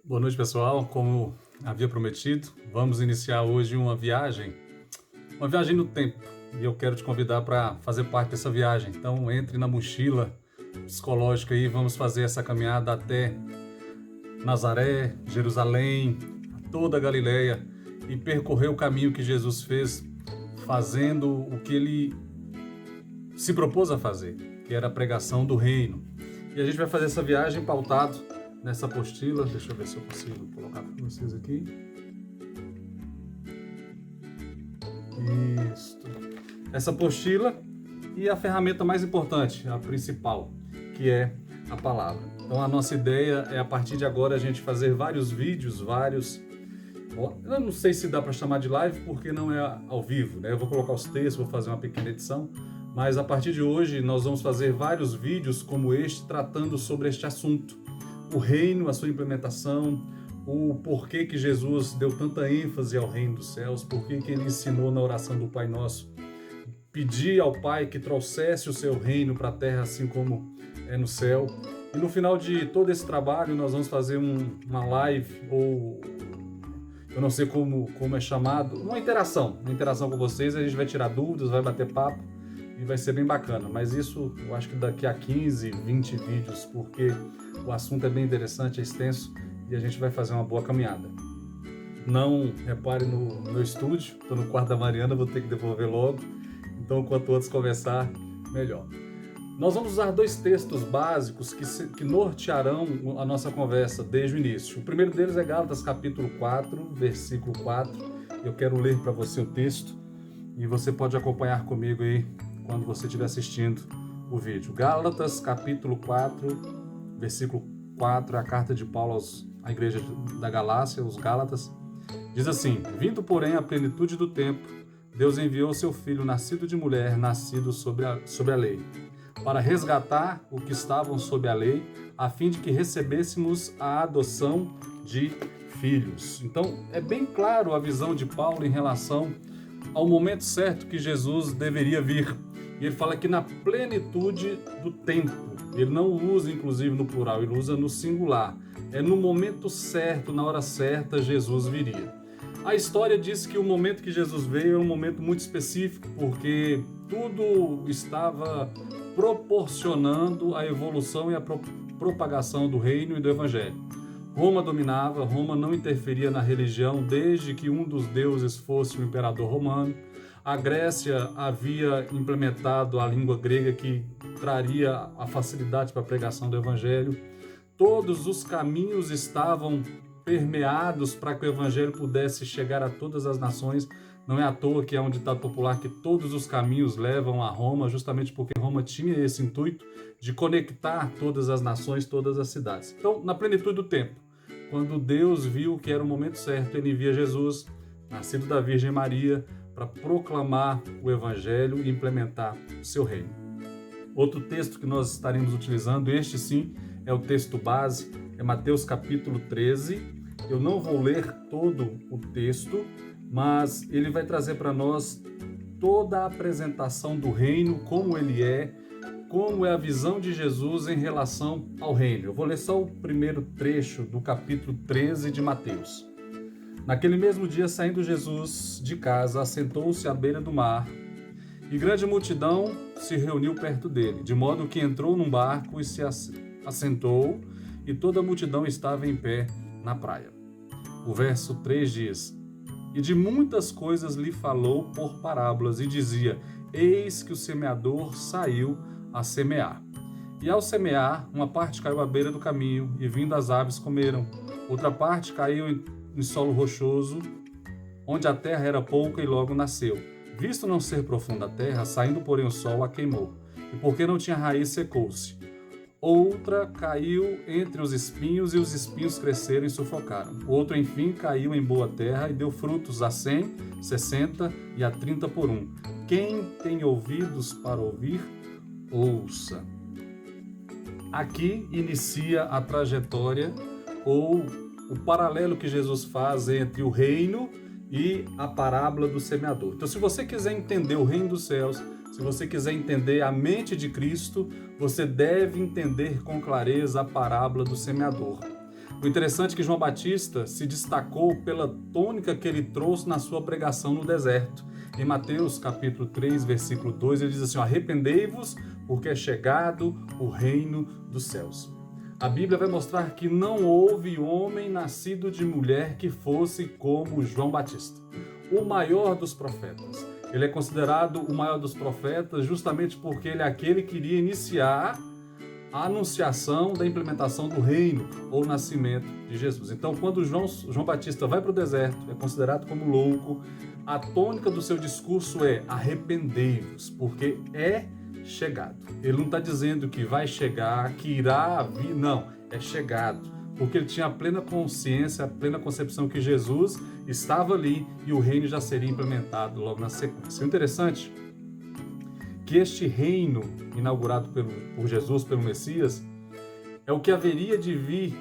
Boa noite, pessoal. Como havia prometido, vamos iniciar hoje uma viagem no tempo. E eu quero te convidar para fazer parte dessa viagem. Então, entre na mochila psicológica e vamos fazer essa caminhada até Nazaré, Jerusalém, toda a Galileia e percorrer o caminho que Jesus fez, fazendo o que ele se propôs a fazer, que era a pregação do reino. E a gente vai fazer essa viagem pautado nessa apostila. Deixa eu ver se eu consigo colocar para vocês aqui. Isso. Essa apostila e a ferramenta mais importante, a principal, que é a palavra. Então a nossa ideia é, a partir de agora, a gente fazer vários vídeos, eu não sei se dá para chamar de live porque não é ao vivo, né? Eu vou colocar os textos, vou fazer uma pequena edição, mas a partir de hoje nós vamos fazer vários vídeos como este, tratando sobre este assunto. O reino, a sua implementação, o porquê que Jesus deu tanta ênfase ao reino dos céus, porquê que ele ensinou na oração do Pai Nosso, pedir ao Pai que trouxesse o seu reino para a terra assim como é no céu. E no final de todo esse trabalho nós vamos fazer uma live, ou eu não sei como é chamado, uma interação com vocês. A gente vai tirar dúvidas, vai bater papo e vai ser bem bacana. Mas isso eu acho que daqui a 15, 20 vídeos, porque o assunto é bem interessante, é extenso e a gente vai fazer uma boa caminhada. Não repare no meu estúdio, estou no quarto da Mariana, vou ter que devolver logo. Então, quanto antes conversar, melhor. Nós vamos usar dois textos básicos que nortearão a nossa conversa desde o início. O primeiro deles é Gálatas capítulo 4, versículo 4. Eu quero ler para você o texto e você pode acompanhar comigo aí quando você estiver assistindo o vídeo. Gálatas capítulo 4, versículo 4, a carta de Paulo à igreja da Galácia, os Gálatas. Diz assim: vindo, porém, à plenitude do tempo, Deus enviou seu Filho, nascido de mulher, nascido sob a lei, para resgatar o que estavam sob a lei, a fim de que recebêssemos a adoção de filhos. Então, é bem claro a visão de Paulo em relação ao momento certo que Jesus deveria vir. E ele fala que na plenitude do tempo. Ele não usa, inclusive, no plural, ele usa no singular. É no momento certo, na hora certa, Jesus viria. A história diz que o momento que Jesus veio é um momento muito específico, porque tudo estava proporcionando a evolução e a propagação do reino e do evangelho. Roma dominava, Roma não interferia na religião desde que um dos deuses fosse o imperador romano. A Grécia havia implementado a língua grega, que traria a facilidade para a pregação do evangelho. Todos os caminhos estavam permeados para que o evangelho pudesse chegar a todas as nações. Não é à toa que é um ditado popular que todos os caminhos levam a Roma, justamente porque Roma tinha esse intuito de conectar todas as nações, todas as cidades. Então, na plenitude do tempo, quando Deus viu que era o momento certo, ele envia Jesus, nascido da Virgem Maria, para proclamar o evangelho e implementar o seu reino. Outro texto que nós estaremos utilizando, este sim, é o texto base, é Mateus capítulo 13. Eu não vou ler todo o texto, mas ele vai trazer para nós toda a apresentação do reino, como ele é, como é a visão de Jesus em relação ao reino. Eu vou ler só o primeiro trecho do capítulo 13 de Mateus. Naquele mesmo dia, saindo Jesus de casa, assentou-se à beira do mar, e grande multidão se reuniu perto dele, de modo que entrou num barco e se assentou, e toda a multidão estava em pé na praia. O verso 3 diz: e de muitas coisas lhe falou por parábolas, e dizia: eis que o semeador saiu a semear. E ao semear, uma parte caiu à beira do caminho, e vindo as aves comeram. Outra parte caiu em solo rochoso, onde a terra era pouca, e logo nasceu. Visto não ser profunda a terra, saindo porém o sol, a queimou. E porque não tinha raiz, secou-se. Outra caiu entre os espinhos, e os espinhos cresceram e sufocaram. Outro, enfim, caiu em boa terra e deu frutos a 100, 60 e a 30 por um. Quem tem ouvidos para ouvir, ouça. Aqui inicia a trajetória, ou o paralelo que Jesus faz entre o reino e a parábola do semeador. Então, se você quiser entender o reino dos céus, se você quiser entender a mente de Cristo, você deve entender com clareza a parábola do semeador. O interessante é que João Batista se destacou pela tônica que ele trouxe na sua pregação no deserto. Em Mateus capítulo 3, versículo 2, ele diz assim: arrependei-vos, porque é chegado o reino dos céus. A Bíblia vai mostrar que não houve homem nascido de mulher que fosse como João Batista, o maior dos profetas. Ele é considerado o maior dos profetas justamente porque ele é aquele que iria iniciar a anunciação da implementação do reino ou nascimento de Jesus. Então, quando João Batista vai para o deserto, é considerado como louco, a tônica do seu discurso é arrependei-vos, porque é chegado. Ele não está dizendo que vai chegar, que irá vir, não, é chegado, porque ele tinha a plena consciência, a plena concepção que Jesus estava ali e o reino já seria implementado logo na sequência. O interessante que este reino inaugurado por Jesus, pelo Messias, é o que haveria de vir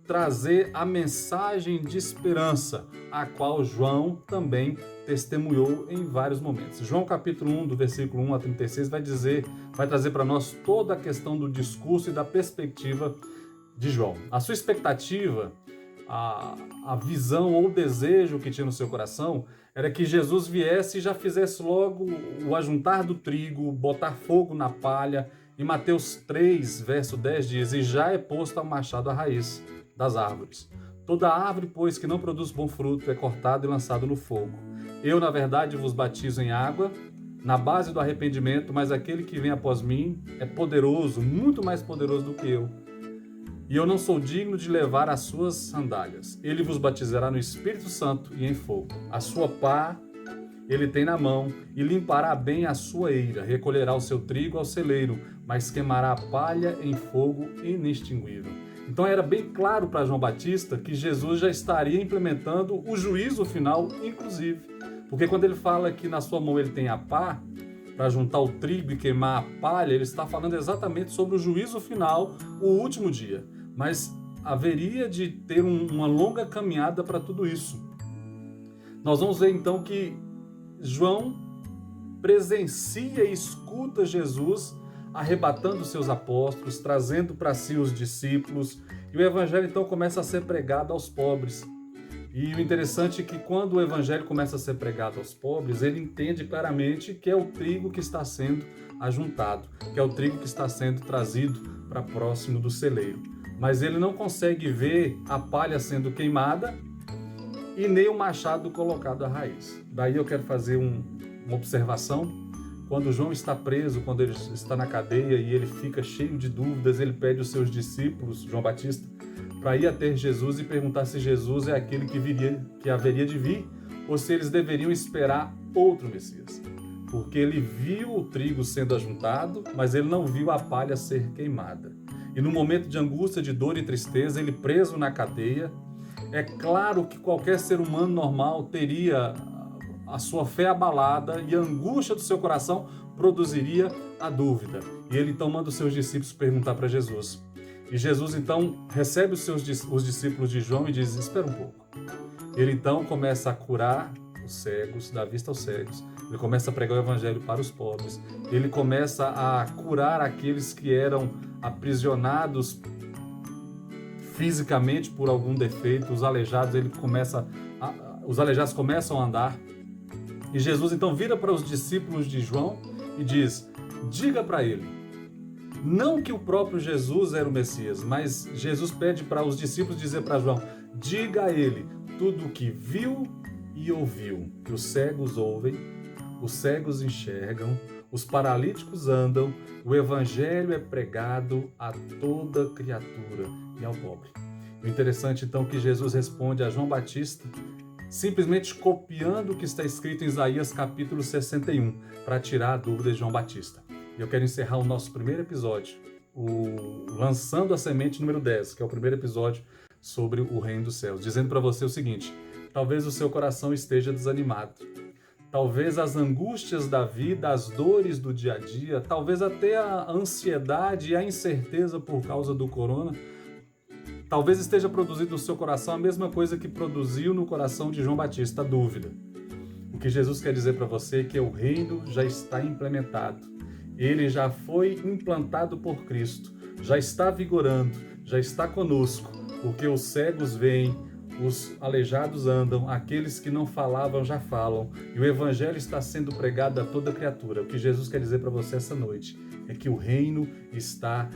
trazer a mensagem de esperança, a qual João também testemunhou em vários momentos. João capítulo 1, do versículo 1 a 36, vai trazer para nós toda a questão do discurso e da perspectiva de João. A sua expectativa, a visão ou o desejo que tinha no seu coração era que Jesus viesse e já fizesse logo o ajuntar do trigo, botar fogo na palha. Em Mateus 3, verso 10 diz: e já é posto ao machado a raiz das árvores. Toda árvore, pois, que não produz bom fruto é cortada e lançada no fogo. Eu, na verdade, vos batizo em água, na base do arrependimento, mas aquele que vem após mim é poderoso, muito mais poderoso do que eu. E eu não sou digno de levar as suas sandálias. Ele vos batizará no Espírito Santo e em fogo. A sua pá ele tem na mão e limpará bem a sua eira. Recolherá o seu trigo ao celeiro, mas queimará a palha em fogo inextinguível. Então era bem claro para João Batista que Jesus já estaria implementando o juízo final, inclusive. Porque quando ele fala que na sua mão ele tem a pá, para juntar o trigo e queimar a palha, ele está falando exatamente sobre o juízo final, o último dia. Mas haveria de ter uma longa caminhada para tudo isso. Nós vamos ver então que João presencia e escuta Jesus arrebatando seus apóstolos, trazendo para si os discípulos, e o evangelho então começa a ser pregado aos pobres. E o interessante é que quando o evangelho começa a ser pregado aos pobres, ele entende claramente que é o trigo que está sendo ajuntado, que é o trigo que está sendo trazido para próximo do celeiro. Mas ele não consegue ver a palha sendo queimada e nem o machado colocado à raiz. Daí eu quero fazer uma observação. Quando João está preso, quando ele está na cadeia e ele fica cheio de dúvidas, ele pede aos seus discípulos, João Batista, para ir até Jesus e perguntar se Jesus é aquele que haveria de vir ou se eles deveriam esperar outro Messias. Porque ele viu o trigo sendo ajuntado, mas ele não viu a palha ser queimada. E no momento de angústia, de dor e tristeza, ele preso na cadeia, é claro que qualquer ser humano normal teria a sua fé abalada e a angústia do seu coração produziria a dúvida. E ele então manda os seus discípulos perguntar para Jesus. E Jesus então recebe os discípulos de João e diz: espera um pouco. Ele então começa a curar os cegos, dar vista aos cegos. Ele começa a pregar o evangelho para os pobres. Ele começa a curar aqueles que eram aprisionados fisicamente por algum defeito. Os aleijados, os aleijados começam a andar. E Jesus então vira para os discípulos de João e diz: diga para ele. Não que o próprio Jesus era o Messias, mas Jesus pede para os discípulos dizer para João: diga a ele tudo o que viu e ouviu. Que os cegos ouvem, os cegos enxergam, os paralíticos andam, o evangelho é pregado a toda criatura e ao pobre. O interessante então é que Jesus responde a João Batista simplesmente copiando o que está escrito em Isaías capítulo 61, para tirar a dúvida de João Batista. E eu quero encerrar o nosso primeiro episódio, lançando a semente número 10, que é o primeiro episódio sobre o reino dos céus, dizendo para você o seguinte: talvez o seu coração esteja desanimado, talvez as angústias da vida, as dores do dia a dia, talvez até a ansiedade e a incerteza por causa do corona, talvez esteja produzindo no seu coração a mesma coisa que produziu no coração de João Batista, a dúvida. O que Jesus quer dizer para você é que o reino já está implementado. Ele já foi implantado por Cristo, já está vigorando, já está conosco. porque os cegos veem, os aleijados andam, aqueles que não falavam já falam, e o evangelho está sendo pregado a toda criatura. O que Jesus quer dizer para você essa noite é que o reino está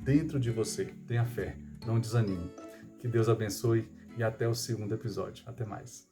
dentro de você. Tenha fé, não desanime. Que Deus abençoe e até o segundo episódio. Até mais.